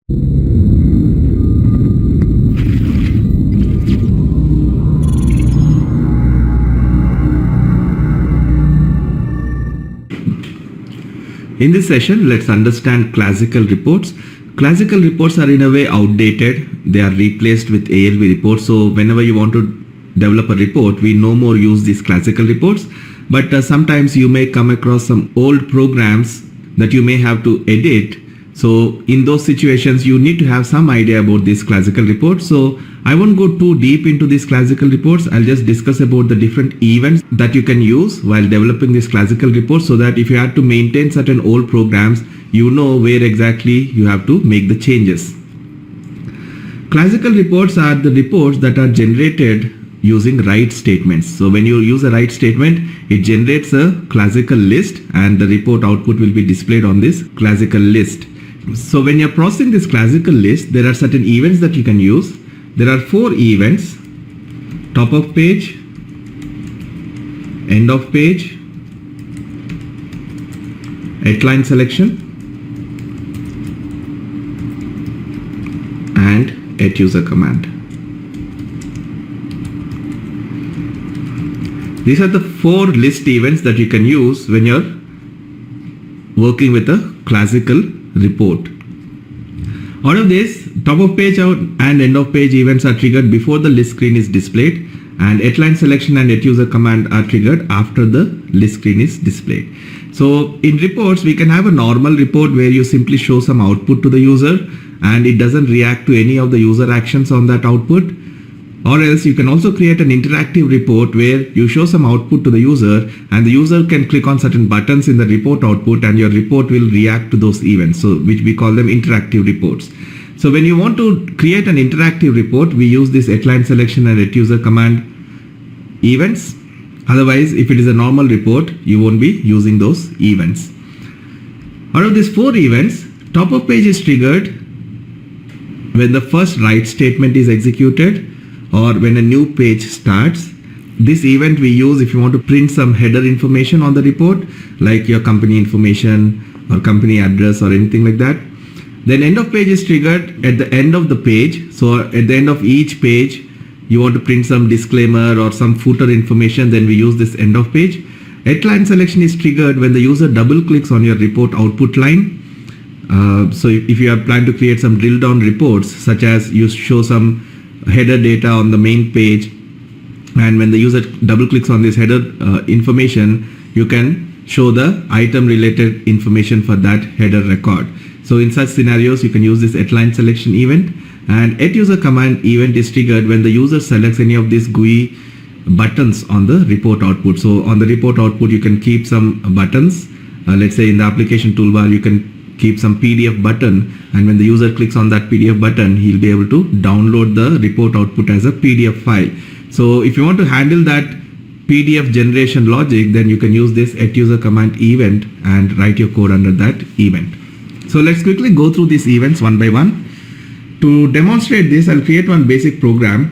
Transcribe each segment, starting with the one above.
In this session, let's understand classical reports. Classical reports are in a way outdated. They are replaced with ALV reports. So whenever you want to develop a report, we no more use these classical reports. But sometimes you may come across some old programs that you may have to edit. So in those situations, you need to have some idea about these classical reports. So I won't go too deep into these classical reports. I'll just discuss about the different events that you can use while developing these classical reports, so that if you have to maintain certain old programs, you know where exactly you have to make the changes. Classical reports are the reports that are generated using write statements. So when you use a write statement, it generates a classical list and the report output will be displayed on this classical list. So when you're processing this classical list, there are certain events that you can use. There are 4 events: top of page, end of page, headline selection, and @user command. These are the 4 list events that you can use when you're working with a classical report. Out of this, top of page and end of page events are triggered before the list screen is displayed, and headline selection and @user command are triggered after the list screen is displayed. So in reports, we can have a normal report where you simply show some output to the user and it doesn't react to any of the user actions on that output. Or else you can also create an interactive report where you show some output to the user and the user can click on certain buttons in the report output and your report will react to those events, so which we call them interactive reports. So when you want to create an interactive report, we use this headline selection and @user command events. Otherwise, if it is a normal report, you won't be using those events. Out of these 4 events, top of page is triggered when the first write statement is executed or when a new page starts. This event we use if you want to print some header information on the report, like your company information or company address or anything like that. Then end of page is triggered at the end of the page. So at the end of each page, you want to print some disclaimer or some footer information, then we use this end of page. Headline selection is triggered when the user double clicks on your report output line. So if you have planned to create some drill down reports, such as you show some header data on the main page, and when the user double clicks on this header information, you can show the item related information for that header record. So in such scenarios, you can use this headline selection event, and @user command event is triggered when the user selects any of these GUI buttons on the report output. So on the report output, you can keep some buttons. Let's say in the application toolbar, you can keep some PDF button, and when the user clicks on that PDF button, he'll be able to download the report output as a PDF file. So if you want to handle that PDF generation logic, then you can use this @user command event and write your code under that event. So let's quickly go through these events one by one. To demonstrate this, I'll create one basic program.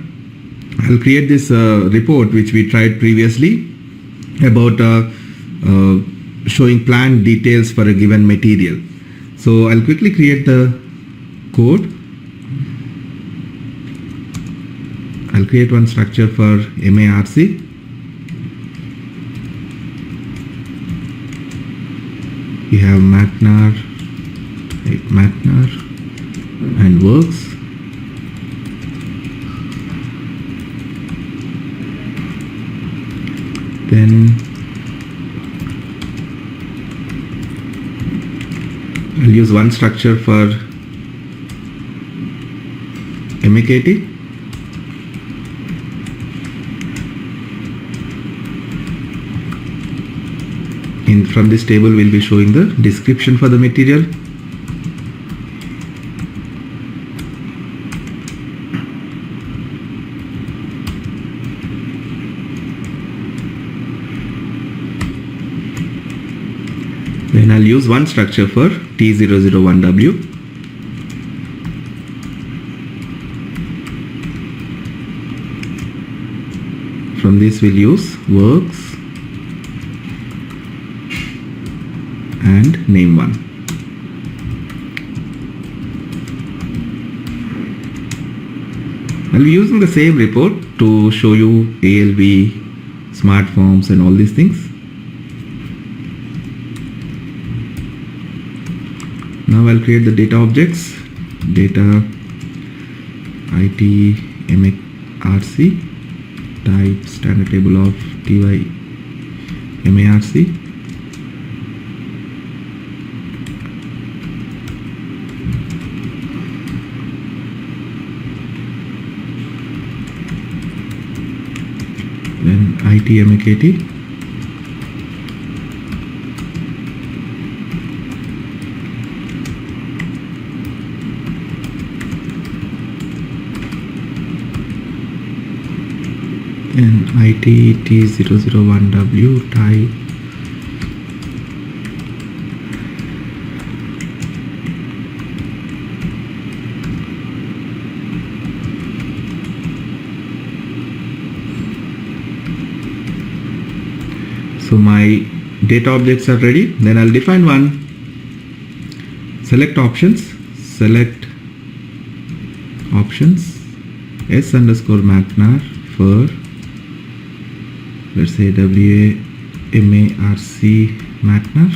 I'll create this report which we tried previously about showing plant details for a given material. So I'll quickly create the code. I'll create one structure for MARC. We have MATNAR, and works. Then I'll use one structure for MAKT. From this table, we'll be showing the description for the material. Then I'll use one structure for T001W. From this we'll use works and name one. I'll be using the same report to show you ALV, smart forms and all these things. Now I'll create the data objects, data IT MARC, type standard table of TY MARC. Then IT MAKT. And IT T001W type so my data objects are ready. Then I'll define one select options, select options s underscore matnar for, let's say, WAMARC matnar.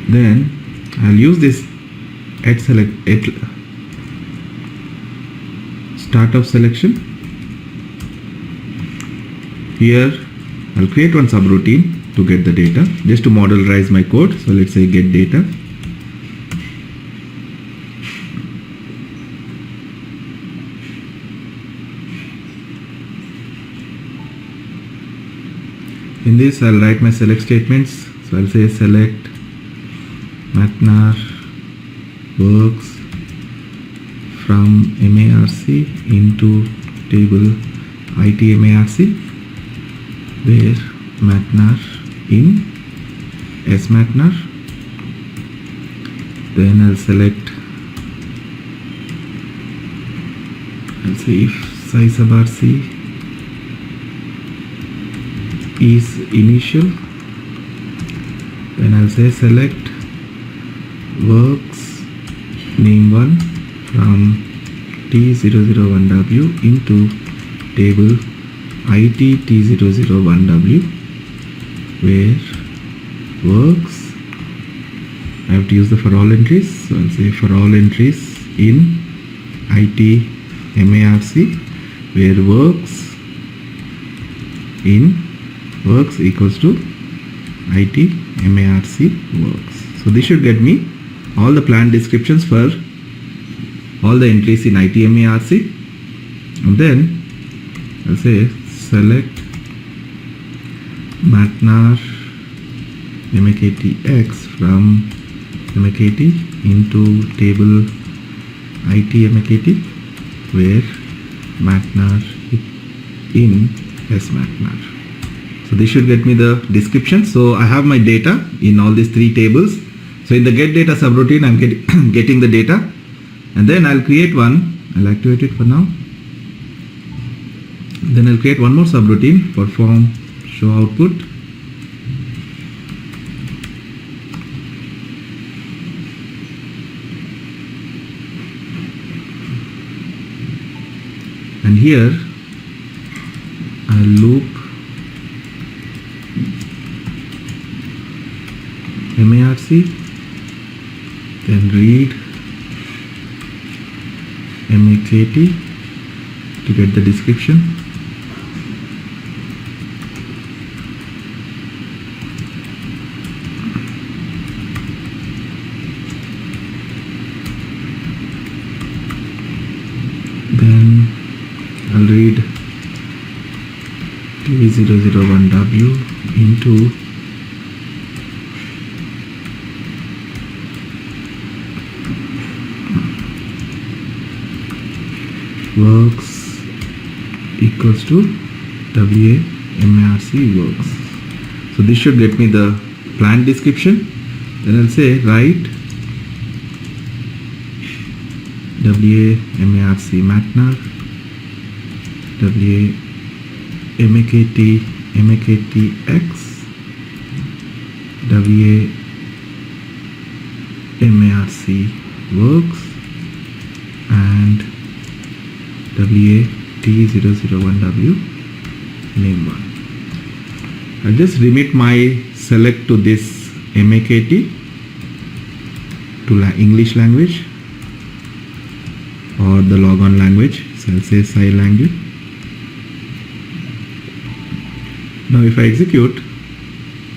Then I'll use this at select at start of selection. Here I'll create one subroutine to get the data, just to modularize my code. So let's say get data. In this I'll write my select statements. So I'll say select matnar works from MARC into table IT MARC, where matnar in smatnar. Then I'll select, I'll say if size of RC is initial, then I'll say select works name1 from T001W into table IT T001W, where works, I have to use the for all entries. So I'll say for all entries in IT MARC, where works equals to IT MARC works. So this should get me all the plan descriptions for all the entries in IT MARC. And then I'll say select matnar MAKT-X from MAKT into table IT MAKT, where matnar in smatnar. So this should get me the description. So I have my data in all these three tables. So in the get data subroutine, I'm getting the data, and then I'll create one. I'll activate it for now. Then I'll create one more subroutine, perform show output. And here I'll loop MARC, then read MAKT to get the description. Then I'll read T001W into works equals to WAMARC works. So this should get me the plan description. Then I'll say write WAMARC matnar MAKT-X WAMARC works and WAT001W name 1. I'll just remit my select to this MAKT to English language or the logon language. So I'll say Sai language. Now if I execute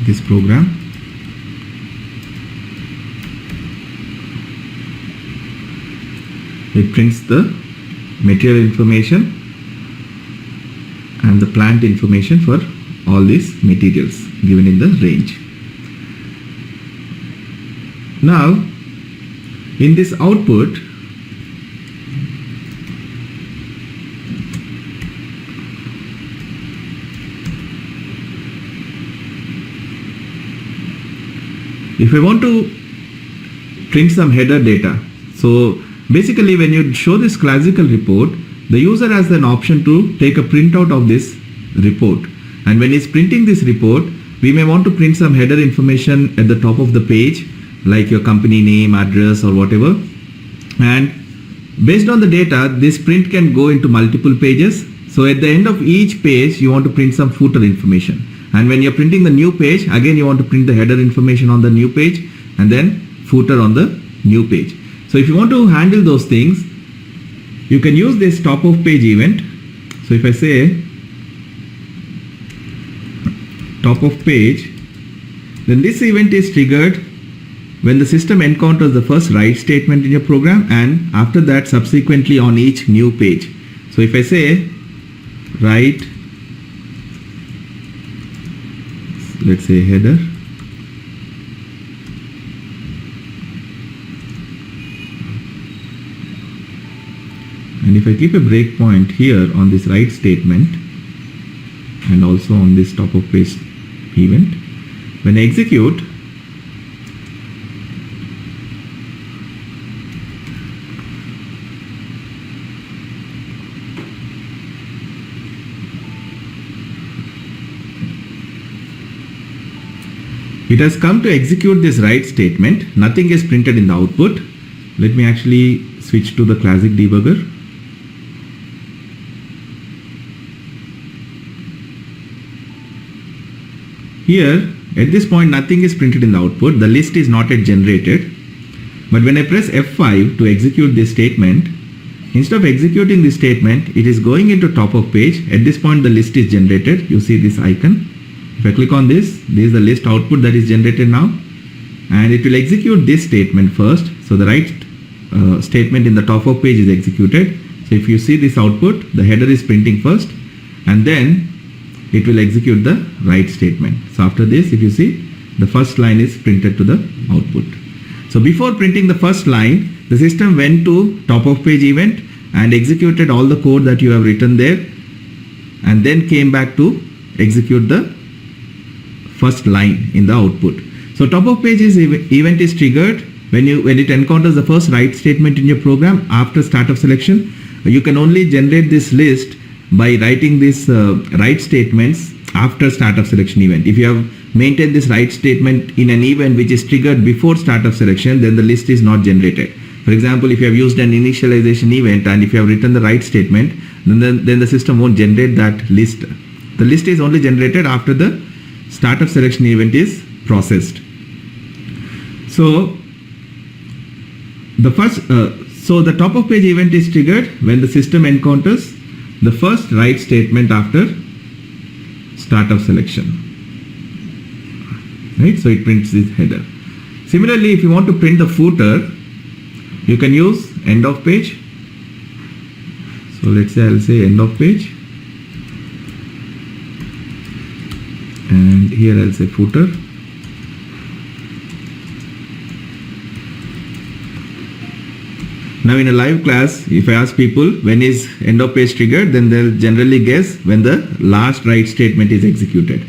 this program, it prints the material information and the plant information for all these materials given in the range. Now in this output, if I want to print some header data, so basically when you show this classical report, the user has an option to take a printout of this report, and when he's printing this report, we may want to print some header information at the top of the page like your company name, address or whatever, and based on the data this print can go into multiple pages. So at the end of each page you want to print some footer information, and when you're printing the new page, again you want to print the header information on the new page and then footer on the new page. So if you want to handle those things, you can use this top of page event. So if I say top of page, then this event is triggered when the system encounters the first write statement in your program, and after that subsequently on each new page. So if I say write, let's say header, and if I keep a breakpoint here on this write statement and also on this top of page event, when I execute, it has come to execute this write statement. Nothing is printed in the output. Let me actually switch to the classic debugger. Here at this point nothing is printed in the output. The list is not yet generated. But when I press F5 to execute this statement, instead of executing this statement, it is going into top of page. At this point the list is generated. You see this icon. If I click on this is the list output that is generated now, and it will execute this statement first. So the write statement in the top of page is executed. So if you see this output, the header is printing first, and then it will execute the write statement. So after this, if you see, the first line is printed to the output. So before printing the first line, the system went to top of page event and executed all the code that you have written there, and then came back to execute the first line in the output. So top of page event is triggered when it encounters the first write statement in your program after start of selection. You can only generate this list by writing this write statements after start of selection event. If you have maintained this write statement in an event which is triggered before start of selection, then the list is not generated. For example, if you have used an initialization event and if you have written the write statement, then the system won't generate that list. The list is only generated after the start of selection event is processed. So the top of page event is triggered when the system encounters the first write statement after start of selection. Right? So it prints this header. Similarly, if you want to print the footer, you can use end of page. So let's say I'll say end of page, and here I'll say footer. Now in a live class, if I ask people when is end of page triggered, then they'll generally guess when the last write statement is executed.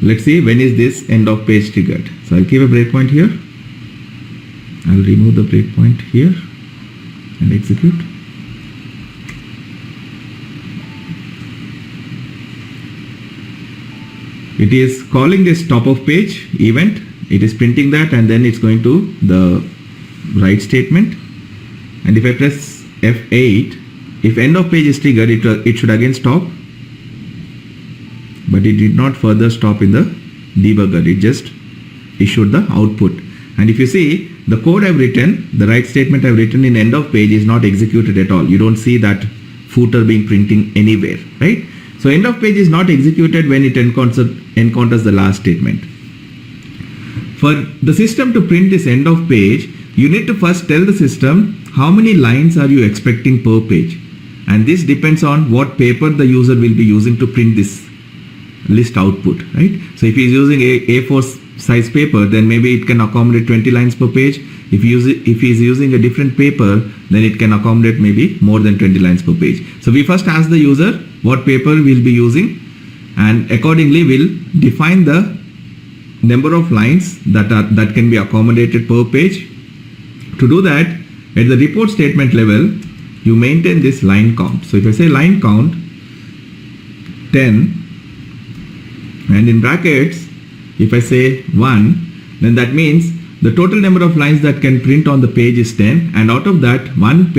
Let's see when is this end of page triggered. So I'll keep a breakpoint here. I'll remove the breakpoint here and execute. It is calling this top of page event. It is printing that, and then it's going to the write statement. And if I press F8, if end of page is triggered, it should again stop, but it did not further stop in the debugger. It just issued the output. And if you see the code I've written, the write statement I've written in end of page is not executed at all. You don't see that footer being printing anywhere, right? So end of page is not executed when it encounters the last statement. For the system to print this end of page, you need to first tell the system how many lines are you expecting per page. And this depends on what paper the user will be using to print this list output, right? So if he is using A4 size paper, then maybe it can accommodate 20 lines per page. If he is using a different paper, then it can accommodate maybe more than 20 lines per page. So we first ask the user what paper we'll be using, and accordingly we'll define the number of lines that can be accommodated per page. To do that, at the report statement level, you maintain this line count. So if I say line count 10, and in brackets, if I say 1, then that means the total number of lines that can print on the page is 10, and out of that, one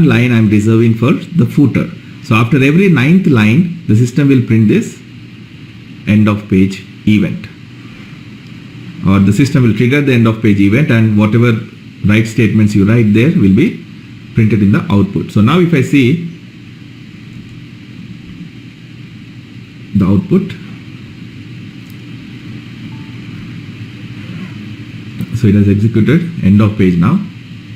line I'm reserving for the footer. So after every 9th line, the system will print this end of page event, or the system will trigger the end of page event, and whatever write statements you write there will be printed in the output. So now if I see the output, so it has executed end of page now.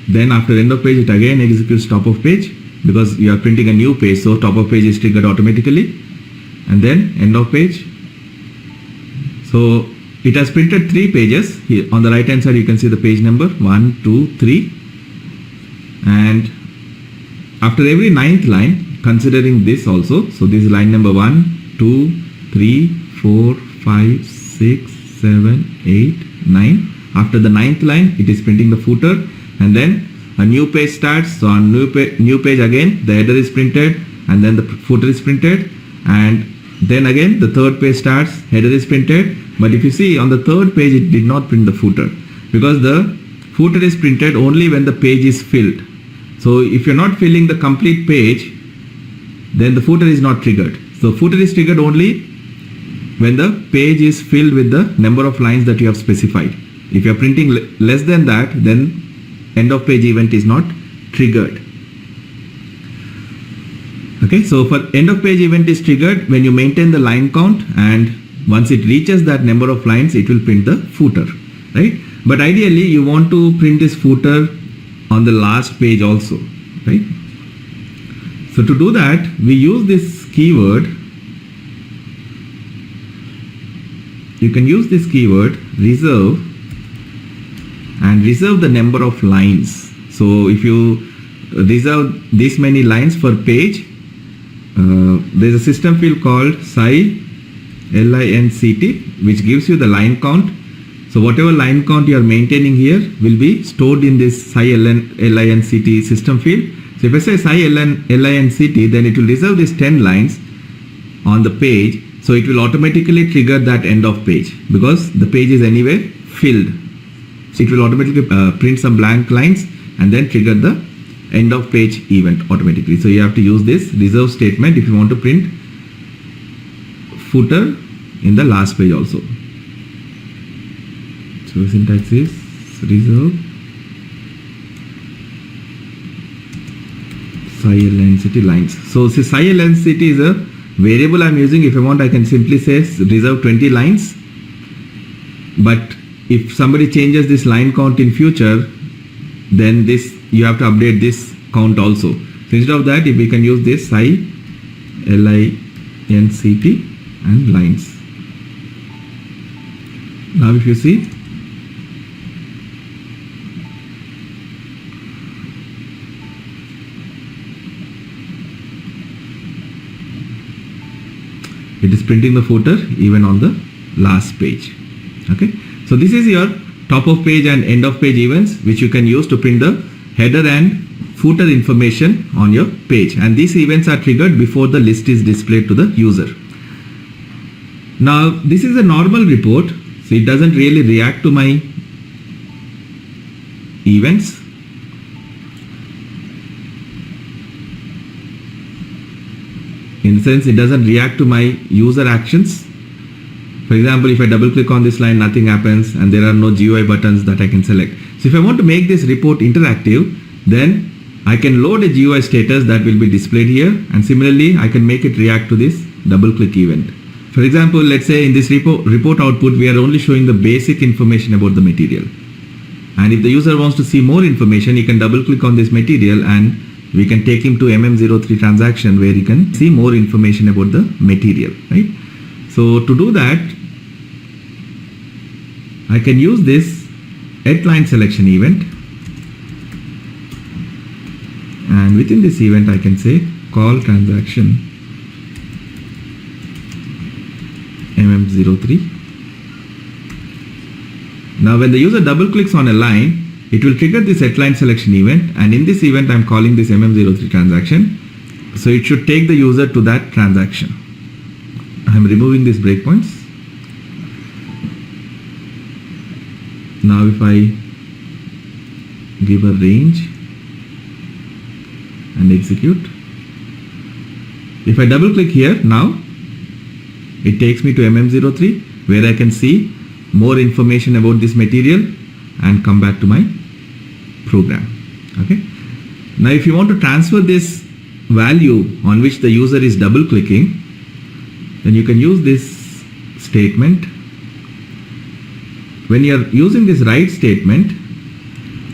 Then after end of page, it again executes top of page, because you are printing a new page, so top of page is triggered automatically, and then end of page. So it has printed 3 pages. Here on the right hand side you can see the page number 1, 2, 3, and after every 9th line, considering this also, so this is line number 1, 2, 3, 4, 5, 6, 7, 8, 9. After the 9th line, it is printing the footer, and then a new page starts. So on new page again, the header is printed, and then the footer is printed, and then again the third page starts, header is printed. But if you see on the third page, it did not print the footer, because the footer is printed only when the page is filled. So if you're not filling the complete page, then the footer is not triggered. So footer is triggered only when the page is filled with the number of lines that you have specified. If you are printing less than that, then end of page event is not triggered. Okay, so for end of page event is triggered when you maintain the line count, and once it reaches that number of lines, it will print the footer, right? But ideally you want to print this footer on the last page also, right? So to do that, we use this keyword. You can use this keyword reserve, and reserve the number of lines. So if you reserve this many lines per page, there's a system field called sci linct, which gives you the line count. So whatever line count you are maintaining here will be stored in this sci linct system field. So if I say sci linct, then it will reserve these 10 lines on the page. So it will automatically trigger that end of page, because the page is anyway filled. So it will automatically print some blank lines and then trigger the end of page event automatically. So you have to use this reserve statement if you want to print footer in the last page also. So the syntax is reserve sci lines. So sci is a variable I'm using. If I want, I can simply say reserve 20 lines. But if somebody changes this line count in future, then this you have to update this count also. So instead of that, if we can use this sci linct and lines. Now if you see, it is printing the footer even on the last page. Okay, so this is your top of page and end of page events, which you can use to print the header and footer information on your page, and these events are triggered before the list is displayed to the user. Now this is a normal report, so it doesn't really react to my events. In the sense, it doesn't react to my user actions. For example, if I double click on this line, nothing happens and there are no GUI buttons that I can select. So if I want to make this report interactive, then I can load a GUI status that will be displayed here, and similarly I can make it react to this double click event. For example, let's say in this report output we are only showing the basic information about the material, and if the user wants to see more information, he can double click on this material and we can take him to MM03 transaction where he can see more information about the material, right? So to do that, I can use this @line selection event, and within this event I can say call transaction MM03. Now when the user double clicks on a line, it will trigger this @line selection event, and in this event I am calling this MM03 transaction. So it should take the user to that transaction. I am removing these breakpoints. Now if I give a range and execute, if I double click here, now it takes me to MM03 where I can see more information about this material and come back to my program. Okay. Now if you want to transfer this value on which the user is double clicking, then you can use this statement. When you are using this write statement,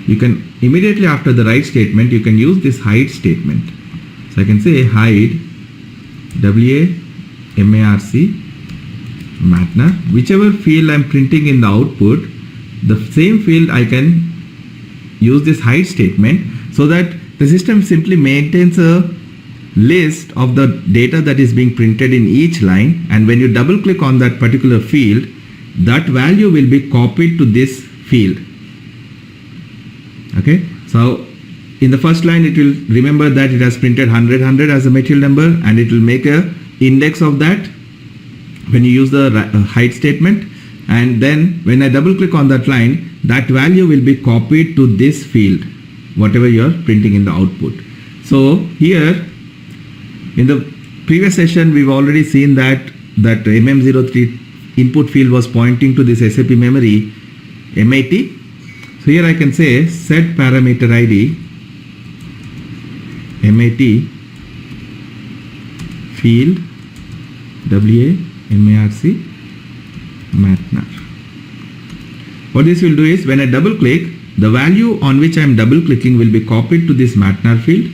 you can immediately after the write statement you can use this hide statement. So I can say hide WAMARC matnar, whichever field I am printing in the output, the same field I can use this hide statement, so that the system simply maintains a list of the data that is being printed in each line, and when you double click on that particular field, that value will be copied to this field. Okay, so in the first line it will remember that it has printed 100 as a material number, and it will make a index of that when you use the hide statement, and then when I double click on that line, that value will be copied to this field, whatever you are printing in the output. So here in the previous session we've already seen that MM03 input field was pointing to this SAP memory MAT. So here I can say set parameter ID MAT field WAMARC matnar. What this will do is, when I double click, the value on which I am double clicking will be copied to this matnar field.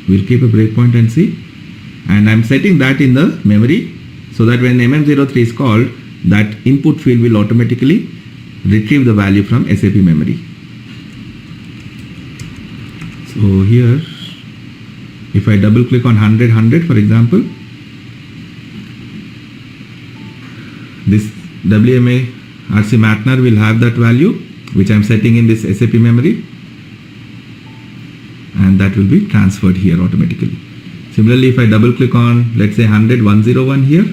We'll keep a breakpoint and see, and I am setting that in the memory, so that when MM03 is called, that input field will automatically retrieve the value from SAP memory. So here if I double click on 100 for example, this WAMARC matnar will have that value which I am setting in this SAP memory, and that will be transferred here automatically. Similarly, if I double click on, let's say 101 here,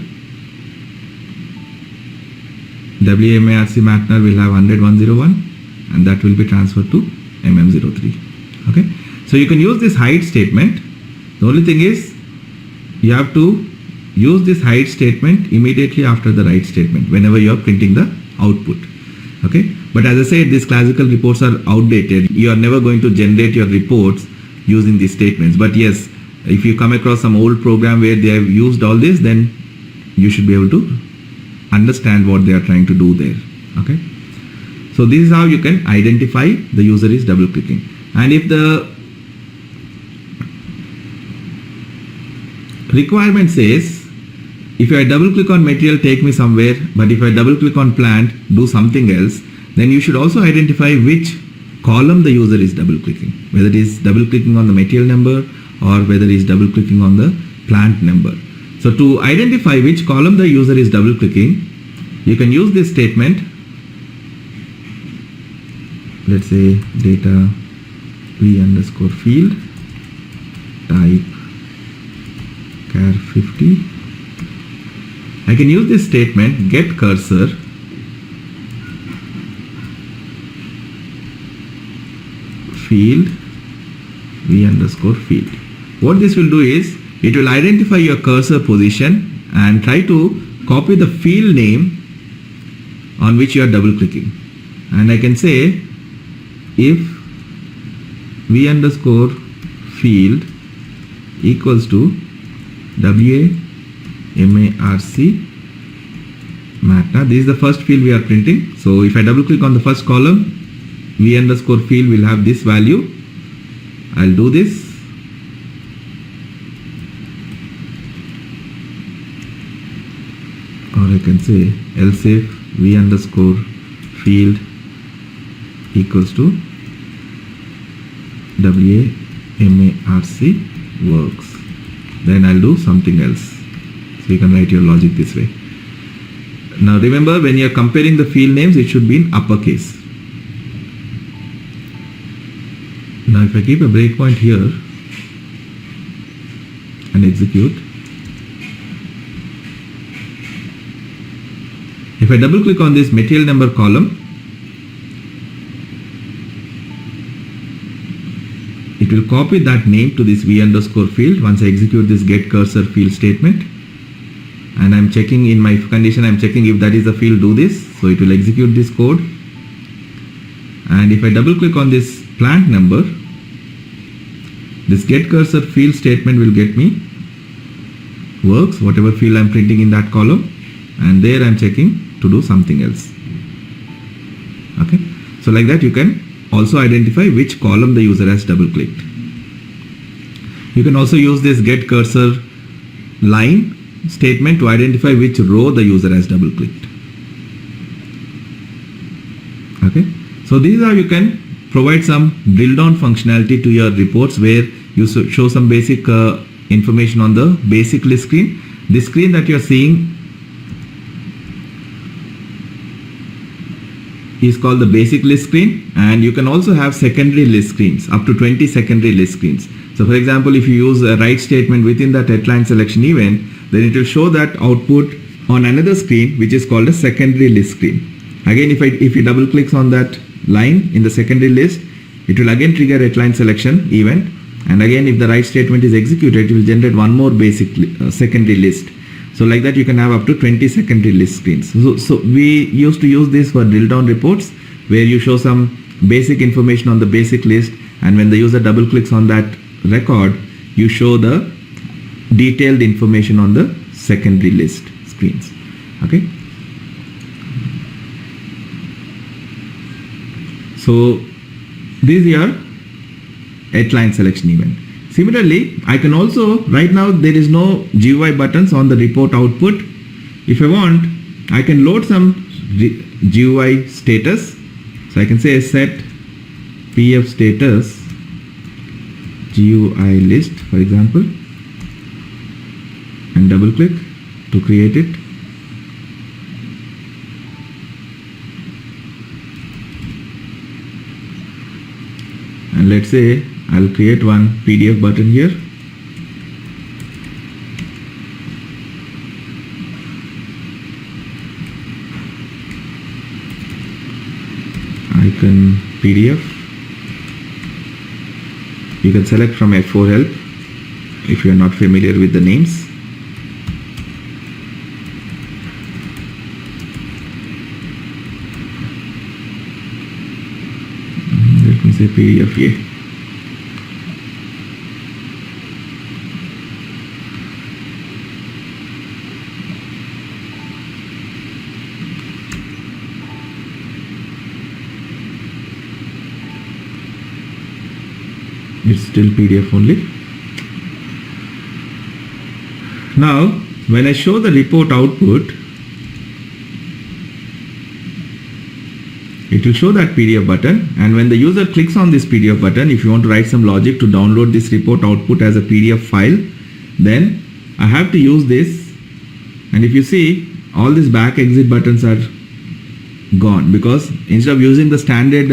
WAMARC matnar will have 101, and that will be transferred to MM03. Okay, so you can use this hide statement. The only thing is you have to use this hide statement immediately after the write statement whenever you are printing the output. Okay, but as I said, these classical reports are outdated. You are never going to generate your reports using these statements. But yes, if you come across some old program where they have used all this, then you should be able to understand what they are trying to do there. Okay, so this is how you can identify the user is double clicking. And if the requirement says, if I double click on material, take me somewhere, but if I double click on plant, do something else, then you should also identify which column the user is double clicking, whether it is double clicking on the material number or whether it is double clicking on the plant number. So to identify which column the user is double clicking, you can use this statement. Let's say data v_field type char 50. I can use this statement get cursor field v_field. What this will do is, it will identify your cursor position and try to copy the field name on which you are double clicking. And I can say if v underscore field equals to WAMARC MATNA. This is the first field we are printing. So if I double click on the first column, v underscore field will have this value. I'll do this. Or I can say else if v underscore field equals to WAMARC works. Then I'll do something else. So you can write your logic this way. Now remember, when you're comparing the field names, it should be in uppercase. Now if I keep a breakpoint here and execute, if I double click on this material number column, it will copy that name to this v underscore field once I execute this get cursor field statement. And I'm checking in my condition, I'm checking if that is the field, do this. So it will execute this code. And if I double click on this plant number, this get cursor field statement will get me works, whatever field I'm printing in that column. And there I'm checking to do something else. Okay. So like that you can also identify which column the user has double clicked. You can also use this get cursor line statement to identify which row the user has double clicked. Okay. So this is how you can provide some drill down functionality to your reports, where you show some basic information on the basic list screen. This screen that you are seeing is called the basic list screen, and you can also have secondary list screens, up to 20 secondary list screens. So for example, if you use a write statement within that headline selection event, then it will show that output on another screen which is called a secondary list screen. Again, if you double clicks on that line in the secondary list, it will again trigger headline selection event, and again if the write statement is executed, it will generate one more basic secondary list. So like that you can have up to 20 secondary list screens. So we used to use this for drill down reports, where you show some basic information on the basic list, and when the user double clicks on that record, you show the detailed information on the secondary list screens. Okay. So this is your headline selection event. Similarly, I can also, right now there is no GUI buttons on the report output. If I want, I can load some GUI status. So I can say set PF status GUI list, for example, and double click to create it. And let's say I'll create one PDF button here. Icon PDF. You can select from F4 help if you are not familiar with the names. Let me say PDF here. It's still PDF only. Now when I show the report output, it will show that PDF button, and when the user clicks on this PDF button, if you want to write some logic to download this report output as a PDF file, then I have to use this. And if you see, all these back exit buttons are gone, because instead of using the standard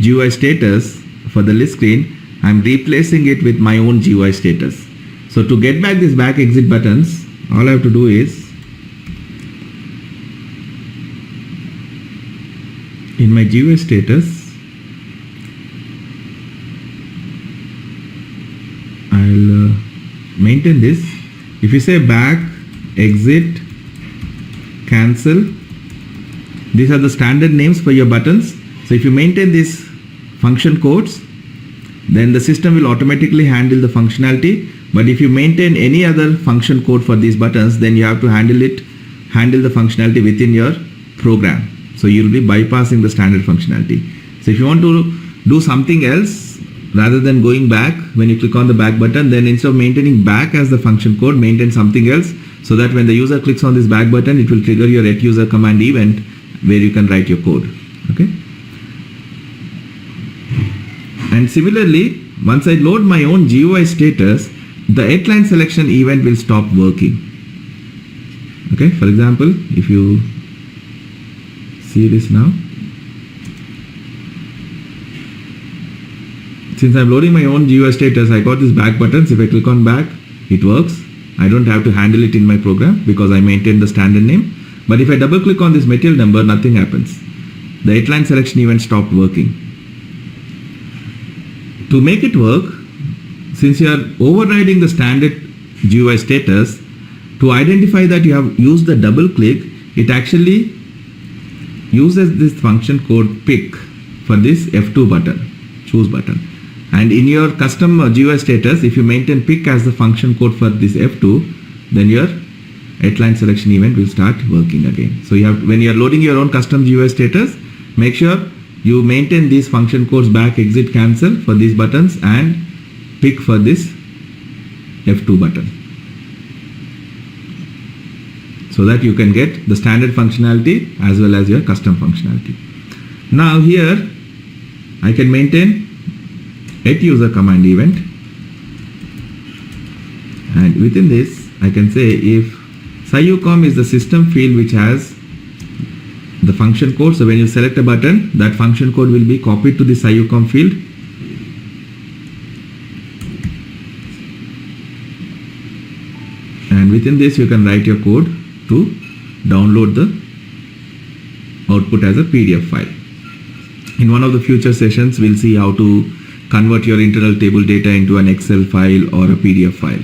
GUI status for the list screen, I'm replacing it with my own GUI status. So to get back these back exit buttons, all I have to do is, in my GUI status, I'll maintain this, if you say back, exit, cancel, these are the standard names for your buttons. So if you maintain these function codes, then the system will automatically handle the functionality. But if you maintain any other function code for these buttons, then you have to handle the functionality within your program. So you will be bypassing the standard functionality. So if you want to do something else, rather than going back, when you click on the back button, then instead of maintaining back as the function code, maintain something else, so that when the user clicks on this back button, it will trigger your @user command event where you can write your code. Okay. And similarly, once I load my own GUI status, the @line selection event will stop working. Okay. For example, if you see this now, since I'm loading my own GUI status, I got this back buttons. If I click on back, it works. I don't have to handle it in my program because I maintain the standard name. But if I double click on this material number, nothing happens. The @line selection event stopped working. To make it work, since you are overriding the standard GUI status, to identify that you have used the double click, it actually uses this function code pick for this F2 button, choose button. And in your custom GUI status, if you maintain pick as the function code for this F2, then your @line selection event will start working again. So you have, when you are loading your own custom GUI status, make sure you maintain these function codes back, exit, cancel for these buttons and pick for this F2 button, so that you can get the standard functionality as well as your custom functionality. Now here I can maintain @user command event, and within this I can say if SciUCom is the system field which has the function code, so when you select a button, that function code will be copied to the SciUCom field. And within this you can write your code to download the output as a PDF file. In one of the future sessions, we'll see how to convert your internal table data into an Excel file or a PDF file.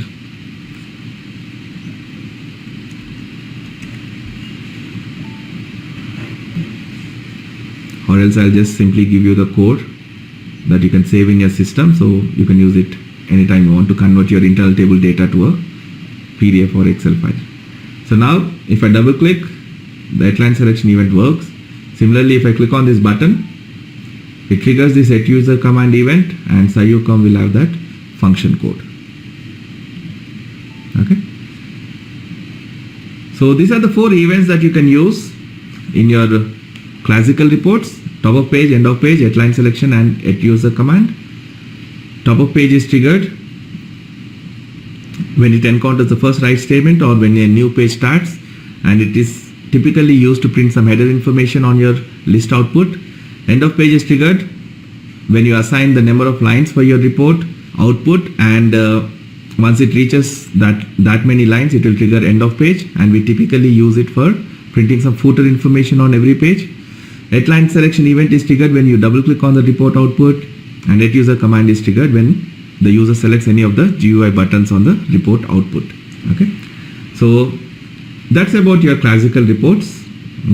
Or else I'll just simply give you the code that you can save in your system, so you can use it anytime you want to convert your internal table data to a PDF or Excel file. So now if I double click, the @line selection event works. Similarly, if I click on this button, it triggers this @user command event and SciUCom will have that function code. Okay. So these are the 4 events that you can use in your classical reports: top of page, end of page, @line selection and @user command. Top of page is triggered when it encounters the first write statement or when a new page starts, and it is typically used to print some header information on your list output. End of page is triggered when you assign the number of lines for your report output, and once it reaches that many lines, it will trigger end of page, and we typically use it for printing some footer information on every page. @line selection event is triggered when you double click on the report output, and @user command is triggered when the user selects any of the GUI buttons on the report output. Okay, so that's about your classical reports.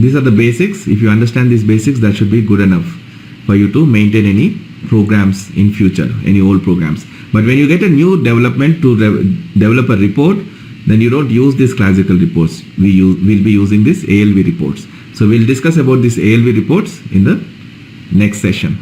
These are the basics. If you understand these basics, that should be good enough for you to maintain any programs in future, any old programs. But when you get a new development to develop a report, then you don't use these classical reports. We'll be using this ALV reports. So we'll discuss about these ALV reports in the next session.